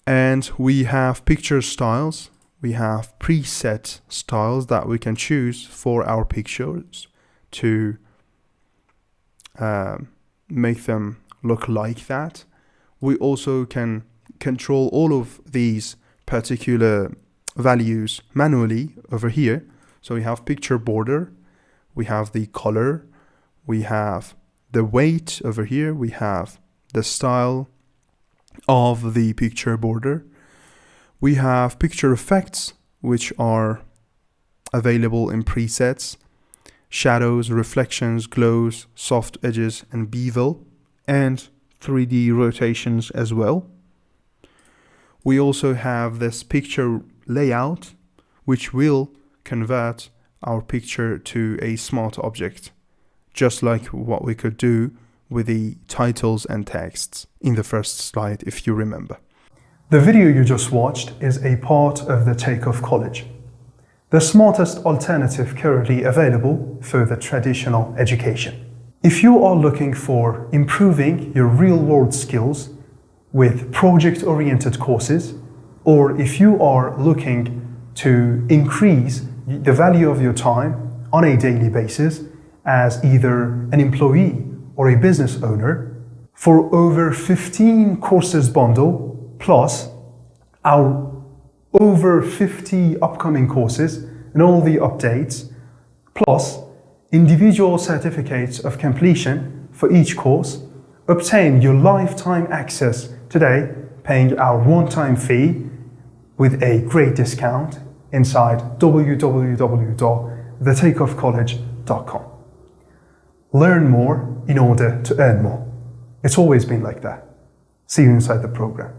And we have picture styles. We have preset styles that we can choose for our pictures to make them look like that. We also can control all of these particular values manually over here. So we have picture border, we have the color, we have the weight over here, we have the style of the picture border. We have picture effects, which are available in presets, shadows, reflections, glows, soft edges, and bevel, and 3D rotations as well. We also have this picture layout, which will convert our picture to a smart object, just like what we could do with the titles and texts in the first slide, if you remember. The video you just watched is a part of the Takeoff College, the smartest alternative currently available for the traditional education. If you are looking for improving your real-world skills with project-oriented courses, or if you are looking to increase the value of your time on a daily basis as either an employee or a business owner, for over 15 courses bundle, plus our over 50 upcoming courses and all the updates, plus individual certificates of completion for each course, obtain your lifetime access today, paying our one-time fee with a great discount inside www.thetakeoffcollege.com. Learn more in order to earn more. It's always been like that. See you inside the program.